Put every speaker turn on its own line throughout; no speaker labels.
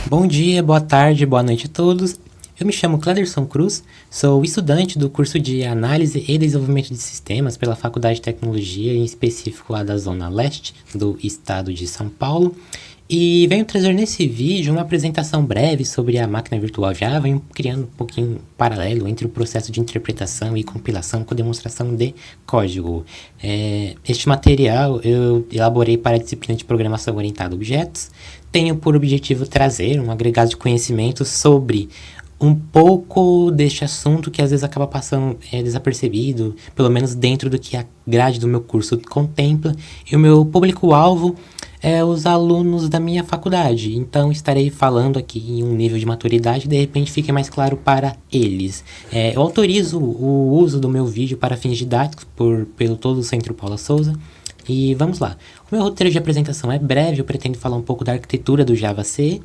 Bom dia, boa tarde, boa noite a todos. Eu me chamo Cléderson Cruz, sou estudante do curso de Análise e Desenvolvimento de Sistemas pela Faculdade de Tecnologia, em específico lá da Zona Leste do estado de São Paulo. E venho trazer nesse vídeo uma apresentação breve sobre a máquina virtual Java, criando um pouquinho paralelo entre o processo de interpretação e compilação com demonstração de código. Este material eu elaborei para a disciplina de Programação Orientada a Objetos. Tenho por objetivo trazer um agregado de conhecimento sobre um pouco deste assunto que às vezes acaba passando desapercebido, pelo menos dentro do que a grade do meu curso contempla, e o meu público-alvo é os alunos da minha faculdade, então estarei falando aqui em um nível de maturidade e de repente fique mais claro para eles. Eu autorizo o uso do meu vídeo para fins didáticos pelo todo o Centro Paula Souza. E vamos lá. O meu roteiro de apresentação é breve, eu pretendo falar um pouco da arquitetura do Java C,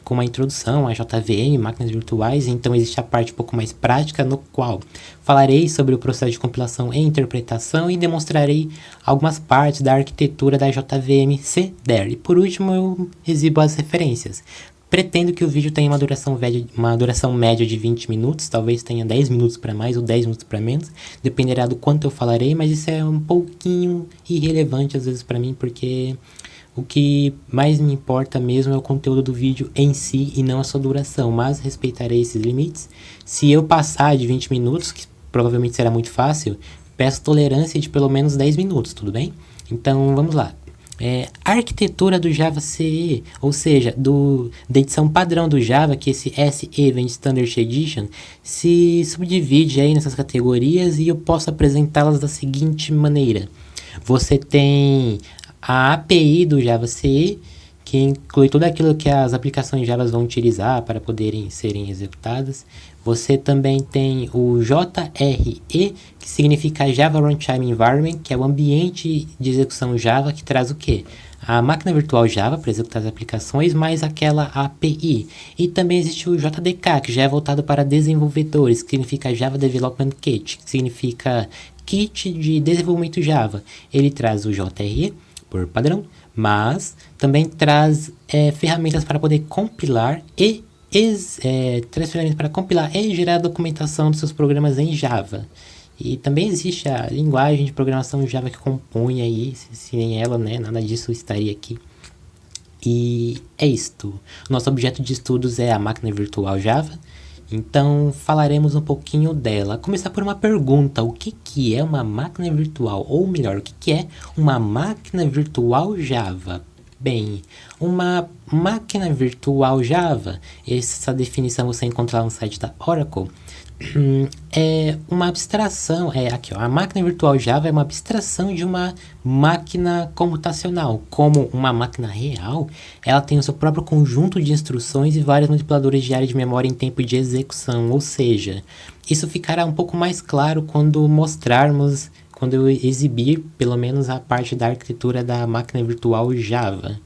com uma introdução a JVM, máquinas virtuais, então existe a parte um pouco mais prática, no qual falarei sobre o processo de compilação e interpretação e demonstrarei algumas partes da arquitetura da JVM CDER. E por último eu exibo as referências. Pretendo que o vídeo tenha uma duração média de 20 minutos, talvez tenha 10 minutos para mais ou 10 minutos para menos, dependerá do quanto eu falarei, mas isso é um pouquinho irrelevante às vezes para mim, porque o que mais me importa mesmo é o conteúdo do vídeo em si e não a sua duração, mas respeitarei esses limites. Se eu passar de 20 minutos, que provavelmente será muito fácil, peço tolerância de pelo menos 10 minutos, tudo bem? Então vamos lá. A arquitetura do Java CE, ou seja, da edição padrão do Java, que esse SE vem de Standard Edition, se subdivide aí nessas categorias e eu posso apresentá-las da seguinte maneira. Você tem a API do Java CE, que inclui tudo aquilo que as aplicações Java vão utilizar para poderem serem executadas. Você também tem o JRE, que significa Java Runtime Environment, que é o ambiente de execução Java que traz o quê? A máquina virtual Java para executar as aplicações, mais aquela API. E também existe o JDK, que já é voltado para desenvolvedores, que significa Java Development Kit, que significa Kit de Desenvolvimento Java. Ele traz o JRE, por padrão, mas também traz ferramentas para poder compilar e gerar a documentação dos seus programas em Java. E também existe a linguagem de programação Java que compõe aí, sem ela, né, nada disso estaria aqui. E é isto. Nosso objeto de estudos é a máquina virtual Java, então falaremos um pouquinho dela. Começar por uma pergunta: o que é uma máquina virtual? Ou melhor, o que é uma máquina virtual Java? Bem, uma máquina virtual Java, essa definição você encontra no site da Oracle, é uma abstração, a máquina virtual Java é uma abstração de uma máquina computacional. Como uma máquina real, ela tem o seu próprio conjunto de instruções e vários manipuladores de área de memória em tempo de execução, ou seja, isso ficará um pouco mais claro quando eu exibir pelo menos a parte da arquitetura da máquina virtual Java.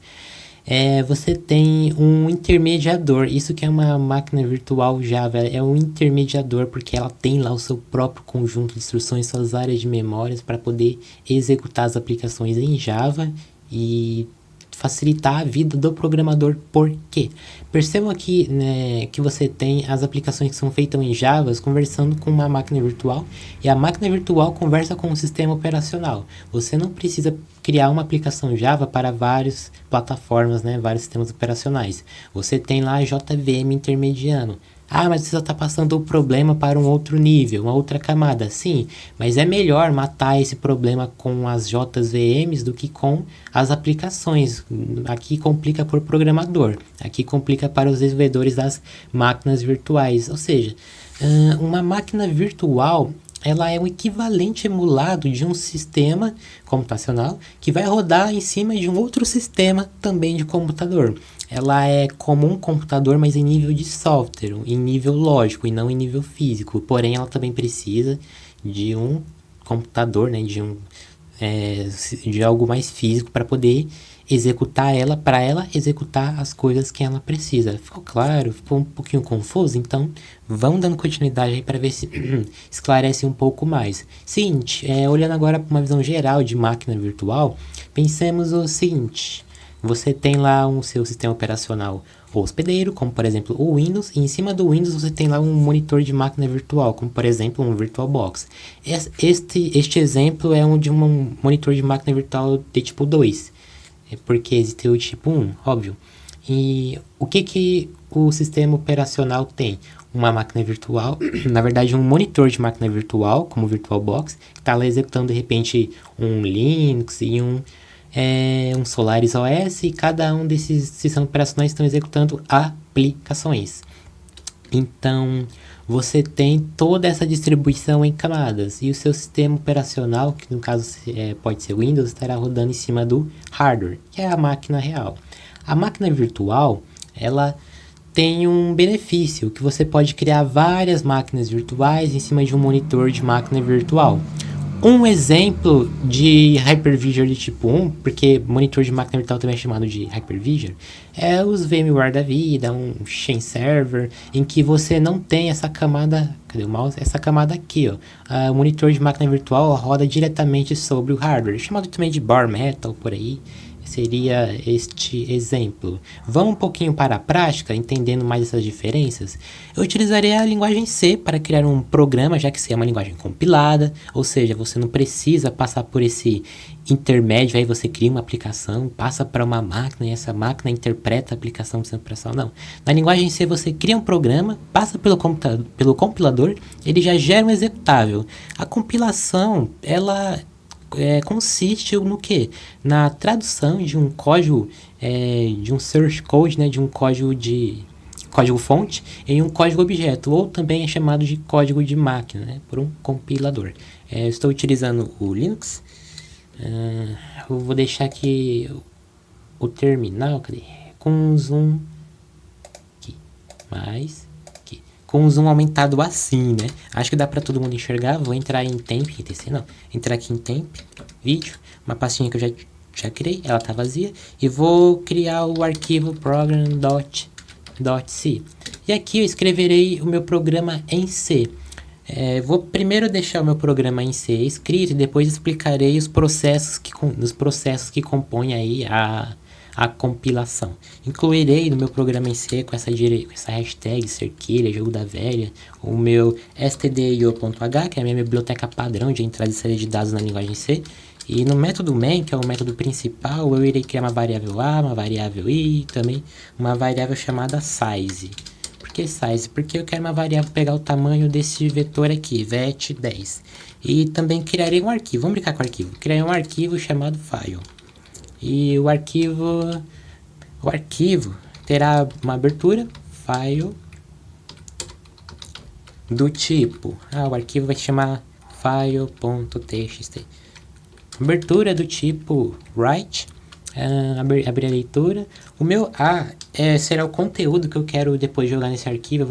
Você tem um intermediador, isso que é uma máquina virtual Java, é um intermediador porque ela tem lá o seu próprio conjunto de instruções, suas áreas de memórias para poder executar as aplicações em Java e facilitar a vida do programador. Por quê? Percebam aqui, né, que você tem as aplicações que são feitas em Java conversando com uma máquina virtual e a máquina virtual conversa com um sistema operacional. Você não precisa criar uma aplicação Java para várias plataformas, né, vários sistemas operacionais. Você tem lá a JVM intermediando. Ah, mas você só está passando o problema para um outro nível, uma outra camada. Sim, mas é melhor matar esse problema com as JVMs do que com as aplicações. Aqui complica por programador, aqui complica para os desenvolvedores das máquinas virtuais. Ou seja, uma máquina virtual, ela é um equivalente emulado de um sistema computacional que vai rodar em cima de um outro sistema também de computador. Ela é como um computador, mas em nível de software, em nível lógico e não em nível físico. Porém, ela também precisa de um computador, né, de algo mais físico para poder executar ela, para ela executar as coisas que ela precisa. Ficou claro? Ficou um pouquinho confuso? Então, vamos dando continuidade aí para ver se esclarece um pouco mais. Seguinte, olhando agora para uma visão geral de máquina virtual, pensemos o seguinte: você tem lá um seu sistema operacional hospedeiro, como por exemplo o Windows, e em cima do Windows você tem lá um monitor de máquina virtual, como por exemplo um VirtualBox. Este exemplo é um de um monitor de máquina virtual de tipo 2, porque existe o tipo 1, óbvio. E o que o sistema operacional tem? Uma máquina virtual, na verdade um monitor de máquina virtual, como o VirtualBox, que está lá executando de repente um Linux e um Solaris OS, e cada um desses sistemas operacionais estão executando aplicações. Então, você tem toda essa distribuição em camadas, e o seu sistema operacional, que no caso pode ser Windows, estará rodando em cima do hardware, que é a máquina real. A máquina virtual, ela tem um benefício, que você pode criar várias máquinas virtuais em cima de um monitor de máquina virtual. Um exemplo de Hyper-V de tipo 1, porque monitor de máquina virtual também é chamado de Hyper-V, é os VMware da vida, um Chain Server, em que você não tem essa camada, cadê o mouse? Essa camada aqui, ó. O monitor de máquina virtual roda diretamente sobre o hardware, chamado também de Bare Metal, por aí. Seria este exemplo. Vamos um pouquinho para a prática, entendendo mais essas diferenças. Eu utilizarei a linguagem C para criar um programa, já que C é uma linguagem compilada, ou seja, você não precisa passar por esse intermédio, aí você cria uma aplicação, passa para uma máquina e essa máquina interpreta a aplicação do sistema operacional. Não. Na linguagem C você cria um programa, passa pelo compilador, ele já gera um executável. A compilação, ela consiste no que? Na tradução de um código, de um source code, né, de um código fonte em um código objeto, ou também é chamado de código de máquina, né, por um compilador. Estou utilizando o Linux. Eu vou deixar aqui o terminal, cadê? Com zoom aqui, com o zoom aumentado assim, né? Acho que dá pra todo mundo enxergar. Vou entrar em temp, entrar aqui em temp, vídeo, uma pastinha que eu já criei, ela tá vazia, e vou criar o arquivo program.c. E aqui eu escreverei o meu programa em C. Vou primeiro deixar o meu programa em C escrito e depois explicarei os processos que compõem aí a compilação. Incluirei no meu programa em C com essa hashtag cerquilha, jogo da velha, o meu stdio.h, que é a minha biblioteca padrão de entrada e saída de dados na linguagem C. E no método main, que é o método principal, eu irei criar uma variável A, uma variável I e também uma variável chamada size. Por que size? Porque eu quero uma variável pegar o tamanho desse vetor aqui, vet10. E também criarei um arquivo. Vamos brincar com o arquivo. Criarei um arquivo chamado file. E o arquivo terá uma abertura, file, do tipo, o arquivo vai se chamar file.txt. Abertura do tipo write, abrir a leitura. O meu A será o conteúdo que eu quero depois jogar nesse arquivo. Eu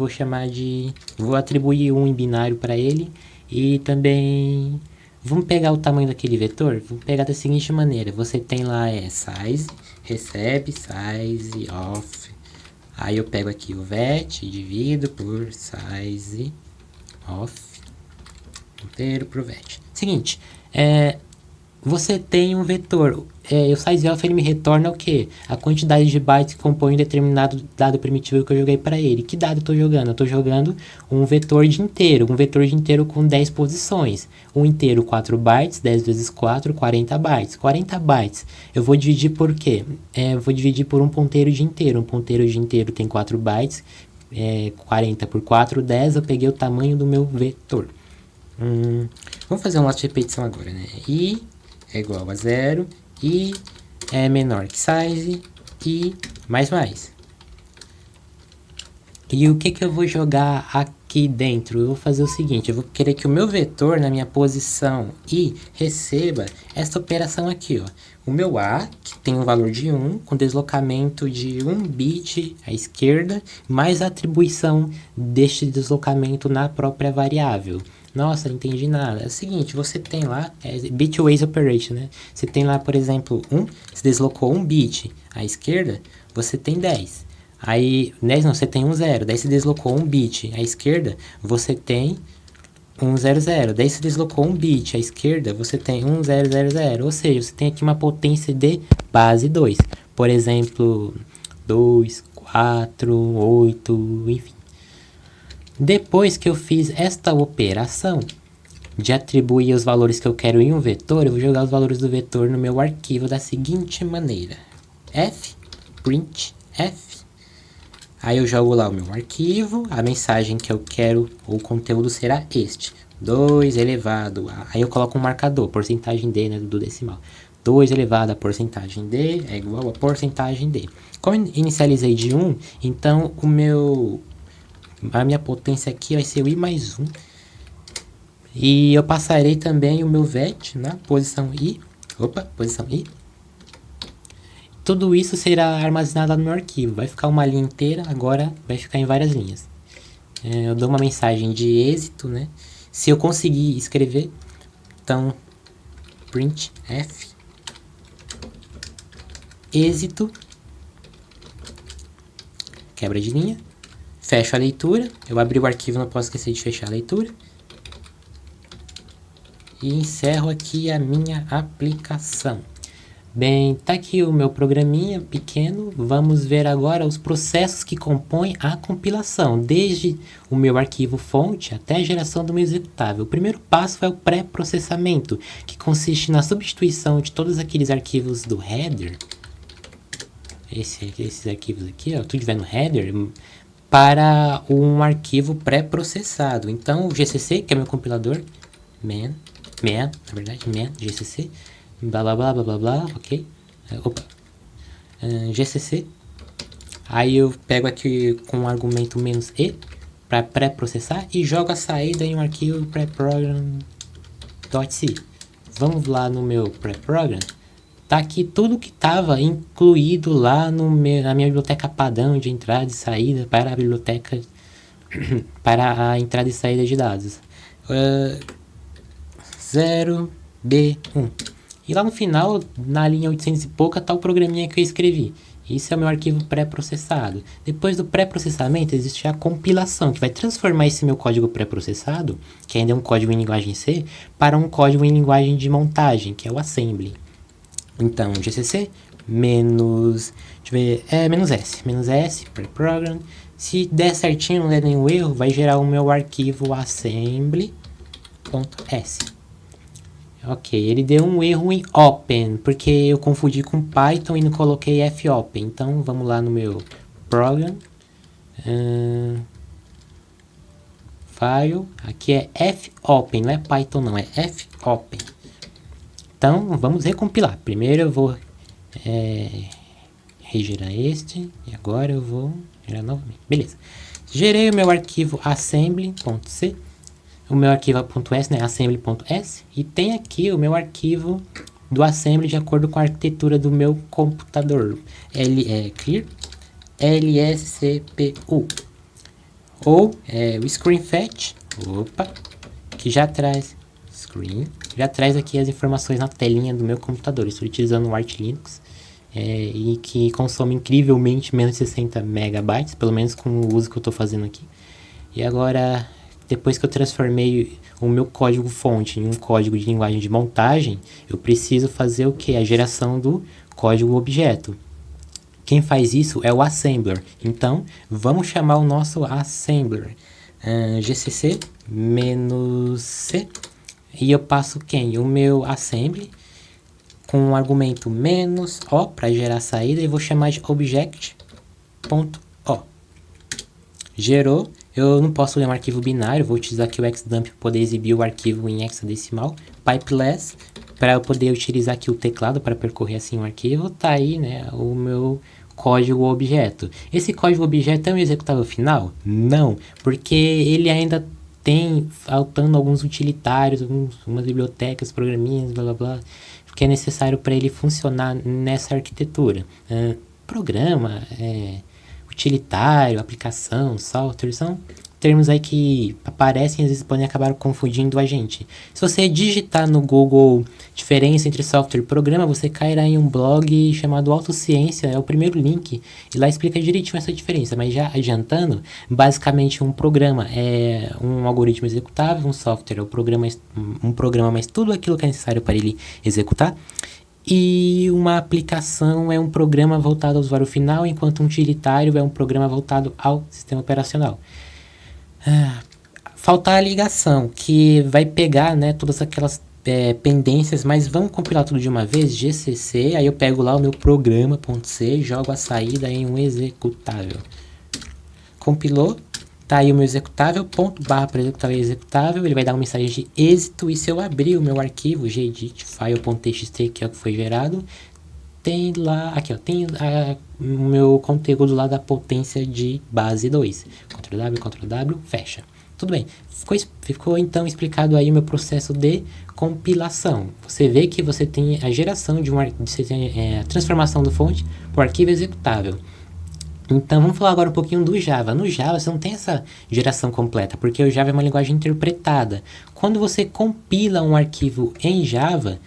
vou atribuir um em binário para ele. E também vamos pegar o tamanho daquele vetor. Vamos pegar da seguinte maneira: você tem lá size, recebe size of. Aí eu pego aqui o vet, divido por size of inteiro pro vet. Seguinte, você tem um vetor, o sizeof ele me retorna o quê? A quantidade de bytes que compõe um determinado dado primitivo que eu joguei para ele. Que dado eu estou jogando? Eu estou jogando um vetor de inteiro com 10 posições. Um inteiro 4 bytes, 10 vezes 4, 40 bytes. 40 bytes, eu vou dividir por quê? Eu vou dividir por um ponteiro de inteiro. Um ponteiro de inteiro tem 4 bytes, 40 por 4, 10, eu peguei o tamanho do meu vetor. Vamos fazer um lote de repetição agora, né? I é igual a 0, I é menor que size, I mais. E o que eu vou jogar aqui dentro? Eu vou fazer o seguinte, eu vou querer que o meu vetor na minha posição I receba esta operação aqui, ó. O meu A, que tem um valor de 1, com deslocamento de 1 bit à esquerda, mais a atribuição deste deslocamento na própria variável. Nossa, não entendi nada. É o seguinte, você tem lá, bitwise operation, né? Você tem lá, por exemplo, se deslocou 1 bit à esquerda, você tem 10. Aí, 10 não, você tem 0. Daí se deslocou 1 bit à esquerda, você tem 0. Daí se deslocou 1 bit à esquerda, você tem 0. Ou seja, você tem aqui uma potência de base 2. Por exemplo, 2, 4. 4, 8, enfim. Depois que eu fiz esta operação de atribuir os valores que eu quero em um vetor, eu vou jogar os valores do vetor no meu arquivo da seguinte maneira. F, print, F. Aí eu jogo lá o meu arquivo, a mensagem que eu quero, o conteúdo será este. 2 elevado a... Aí eu coloco um marcador, porcentagem D, né, do decimal. 2 elevado a porcentagem D é igual a porcentagem D. Como eu inicializei de 1, então a minha potência aqui vai ser o I mais 1. E eu passarei também o meu VET na posição I. Posição I. Tudo isso será armazenado no meu arquivo. Vai ficar uma linha inteira, agora vai ficar em várias linhas. Eu dou uma mensagem de êxito, né? Se eu conseguir escrever, então print F êxito, quebra de linha, fecho a leitura. Eu abri o arquivo, não posso esquecer de fechar a leitura. E encerro aqui a minha aplicação. Bem, tá aqui o meu programinha pequeno. Vamos ver agora os processos que compõem a compilação, desde o meu arquivo fonte até a geração do meu executável. O primeiro passo é o pré-processamento, que consiste na substituição de todos aqueles arquivos do header, esses arquivos aqui, ó, tudo tiver no header, para um arquivo pré-processado. Então o GCC, que é meu compilador, man, GCC, blá blá blá blá blá blá, ok? GCC. Aí eu pego aqui com o argumento "-e" para pré-processar e jogo a saída em um arquivo preprogram.c. Vamos lá no meu pré-program. Tá aqui tudo que estava incluído lá na minha biblioteca padrão de entrada e saída para a biblioteca para a entrada e saída de dados. 0B1. E lá no final, na linha 800 e pouca, tá o programinha que eu escrevi. Isso é o meu arquivo pré-processado. Depois do pré-processamento, existe a compilação, que vai transformar esse meu código pré-processado, que ainda é um código em linguagem C, para um código em linguagem de montagem, que é o assembly. Então, GCC menos, menos S, pré-program. Se der certinho, não der nenhum erro, vai gerar o meu arquivo assembly.s. Ok, ele deu um erro em open, porque eu confundi com Python e não coloquei fopen. Então, vamos lá no meu program. File, aqui é fopen, não é Python não, é fopen. Então, vamos recompilar. Primeiro eu vou regerar este, e agora eu vou gerar novamente. Beleza. Gerei o meu arquivo assembly.c. O meu arquivo .s, né, assembly.s, e tem aqui o meu arquivo do assembly de acordo com a arquitetura do meu computador. Clear lscpu ou o screenfetch, que já traz aqui as informações na telinha do meu computador. Estou utilizando o Arch Linux e que consome incrivelmente menos de 60 megabytes, pelo menos com o uso que eu estou fazendo aqui. E agora, depois que eu transformei o meu código fonte em um código de linguagem de montagem, eu preciso fazer o que? A geração do código objeto. Quem faz isso é o assembler. Então, vamos chamar o nosso assembler. GCC -c. E eu passo quem? O meu assembly com o argumento "-o" para gerar a saída, e vou chamar de object.o. Gerou. Eu não posso ler um arquivo binário, vou utilizar aqui o xdump para poder exibir o arquivo em hexadecimal. Pipeless, para eu poder utilizar aqui o teclado para percorrer assim o arquivo. Tá aí, né, o meu código objeto. Esse código objeto é um executável final? Não, porque ele ainda tem faltando alguns utilitários, algumas bibliotecas, programinhas, blá blá blá, que é necessário para ele funcionar nessa arquitetura. Programa, utilitário, aplicação, software, são termos aí que aparecem e às vezes podem acabar confundindo a gente. Se você digitar no Google diferença entre software e programa, você cairá em um blog chamado Autociência, é o primeiro link, e lá explica direitinho essa diferença. Mas já adiantando, basicamente um programa é um algoritmo executável, um software é um programa, mas tudo aquilo que é necessário para ele executar. E uma aplicação é um programa voltado ao usuário final, enquanto um utilitário é um programa voltado ao sistema operacional. Falta a ligação, que vai pegar, né, todas aquelas pendências, mas vamos compilar tudo de uma vez, GCC, aí eu pego lá o meu programa.c, jogo a saída em um executável. Compilou, tá aí o meu executável, ponto barra para executável, ele vai dar uma mensagem de êxito, e se eu abrir o meu arquivo gedit file.txt, que é o que foi gerado, tem lá, aqui ó, tem o meu conteúdo lá da potência de base 2. Ctrl W, fecha. Tudo bem, ficou então explicado aí o meu processo de compilação. Você vê que você tem a geração de você tem a transformação do fonte para o arquivo executável. Então vamos falar agora um pouquinho do Java. No Java você não tem essa geração completa, porque o Java é uma linguagem interpretada. Quando você compila um arquivo em Java,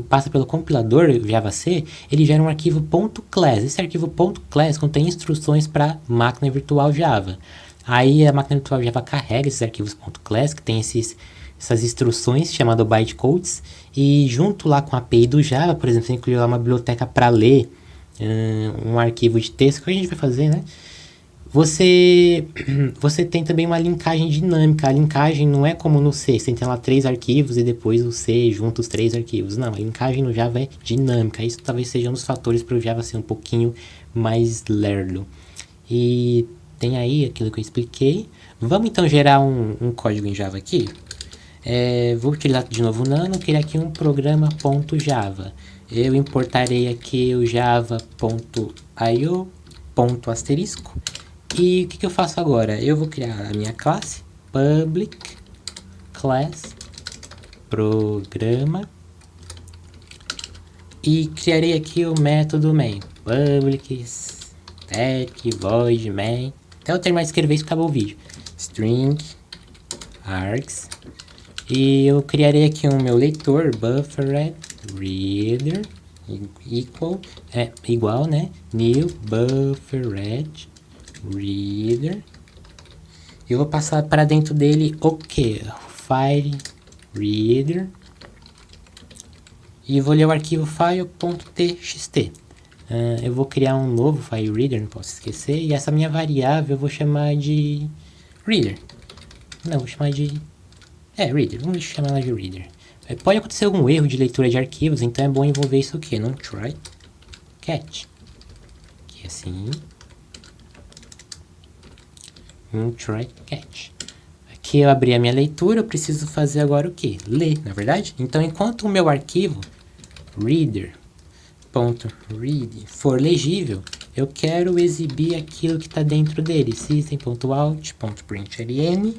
passa pelo compilador JavaC, ele gera um arquivo .class. Esse arquivo .class contém instruções para máquina virtual Java. Aí a máquina virtual Java carrega esses arquivos .class, que tem essas instruções chamadas bytecodes, e junto lá com a API do Java, por exemplo, você inclui lá uma biblioteca para ler um arquivo de texto, que a gente vai fazer, né? Você tem também uma linkagem dinâmica. A linkagem não é como no C, você tem lá 3 arquivos e depois o C junta os 3 arquivos. Não, a linkagem no Java é dinâmica. Isso talvez seja um dos fatores para o Java ser um pouquinho mais lerdo. E tem aí aquilo que eu expliquei. Vamos então gerar um código em Java aqui. Vou utilizar de novo o Nano, criar aqui um programa.java. Eu importarei aqui o java.io, ponto asterisco. E o que eu faço agora? Eu vou criar a minha classe, public class programa, e criarei aqui o método main, public static void main. Até eu terminar de escrever isso, acabou o vídeo. String args, e eu criarei aqui o meu leitor, buffered reader igual, né, new buffered reader. Eu vou passar para dentro dele o que? File reader, e vou ler o arquivo file.txt. Eu vou criar um novo file reader, não posso esquecer, e essa minha variável eu vou chamar de reader. Não, vou chamar de reader, vamos chamar ela de reader. Pode acontecer algum erro de leitura de arquivos, então é bom envolver isso aqui, não try catch, que assim, try catch. Aqui eu abri a minha leitura, eu preciso fazer agora o que? Ler, na verdade? Então enquanto o meu arquivo reader.read for legível, eu quero exibir aquilo que está dentro dele, system.out.println.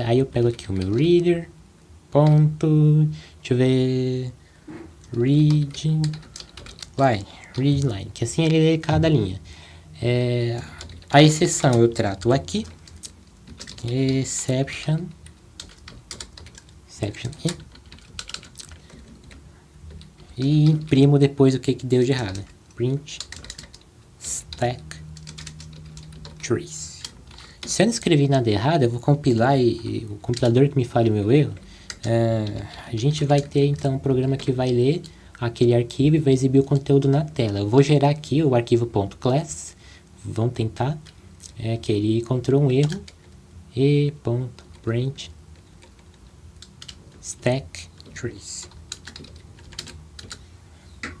Aí eu pego aqui o meu reader, deixa eu ver, read line, que assim ele lê cada linha. A exceção eu trato aqui, exception e imprimo depois o que deu de errado. Print stack trace. Se eu não escrevi nada errado, eu vou compilar e o compilador que me fale o meu erro. A gente vai ter então um programa que vai ler aquele arquivo e vai exibir o conteúdo na tela. Eu vou gerar aqui o arquivo .class. Vamos tentar. Que ele encontrou um erro. E.print stack trace.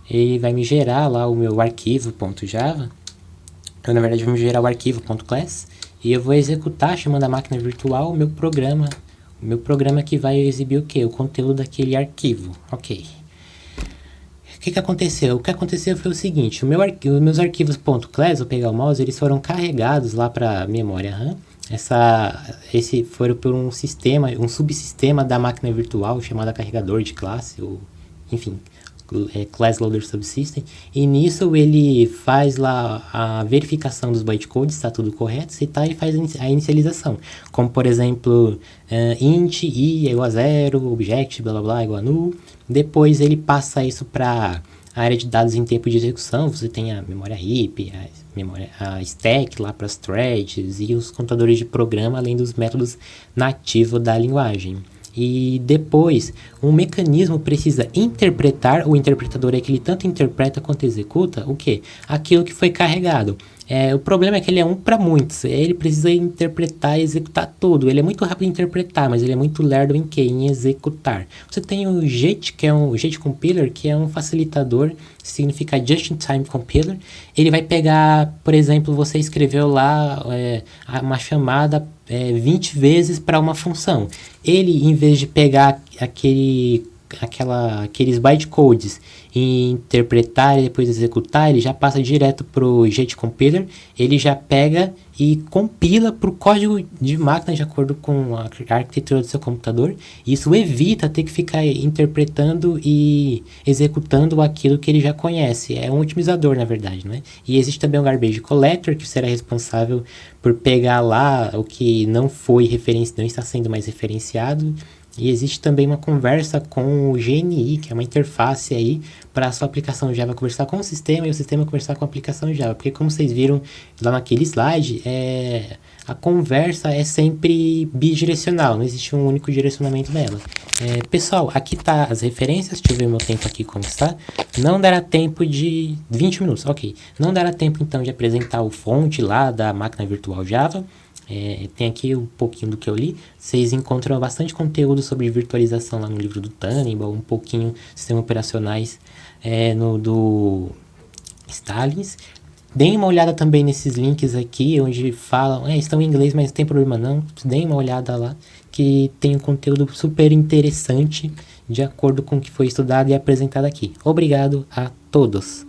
Ele vai me gerar lá o meu arquivo.java. Eu, na verdade, vou me gerar o arquivo.class. E eu vou executar, chamando a máquina virtual, o meu programa. O meu programa que vai exibir o que? O conteúdo daquele arquivo. Ok. O que aconteceu? O que aconteceu foi o seguinte. Os meus arquivos .class, vou pegar o mouse, eles foram carregados lá para a memória RAM. Esse foram por um subsistema da máquina virtual chamada carregador de classe, ou enfim, Class Loader Subsystem, e nisso ele faz lá a verificação dos bytecodes, está tudo correto, se tá, ele faz a inicialização, como por exemplo, int i é igual a 0, object blá blá blá igual a null, depois ele passa isso para a área de dados em tempo de execução, você tem a memória heap, a stack lá para as threads e os contadores de programa, além dos métodos nativos da linguagem. E depois, um mecanismo precisa interpretar, o interpretador é que ele tanto interpreta quanto executa o quê? Aquilo que foi carregado. O problema é que ele é um para muitos. Ele precisa interpretar e executar tudo. Ele é muito rápido em interpretar, mas ele é muito lerdo em quê? Em executar. Você tem o JIT, que é um JIT Compiler, que é um facilitador, significa Just-in-Time Compiler. Ele vai pegar, por exemplo, você escreveu lá uma chamada 20 vezes para uma função. Ele, em vez de pegar aqueles bytecodes e interpretar e depois executar, ele já passa direto para o JIT Compiler, ele já pega e compila para o código de máquina de acordo com a arquitetura do seu computador. Isso evita ter que ficar interpretando e executando aquilo que ele já conhece. É um otimizador, na verdade, né? E existe também o Garbage Collector, que será responsável por pegar lá o que não foi não está sendo mais referenciado. E existe também uma conversa com o GNI, que é uma interface aí para a sua aplicação Java conversar com o sistema e o sistema conversar com a aplicação Java. Porque como vocês viram lá naquele slide, a conversa é sempre bidirecional, não existe um único direcionamento dela. Pessoal, aqui tá as referências, deixa eu ver meu tempo aqui como está. Não dará tempo de 20 minutos, ok. Não dará tempo então de apresentar o fonte lá da máquina virtual Java. Tem aqui um pouquinho do que eu li. Vocês encontram bastante conteúdo sobre virtualização lá no livro do Tannenbaum, um pouquinho sistemas operacionais no do Stalins. Deem uma olhada também nesses links aqui, onde falam, estão em inglês, mas não tem problema não. Deem uma olhada lá, que tem um conteúdo super interessante, de acordo com o que foi estudado e apresentado aqui. Obrigado a todos!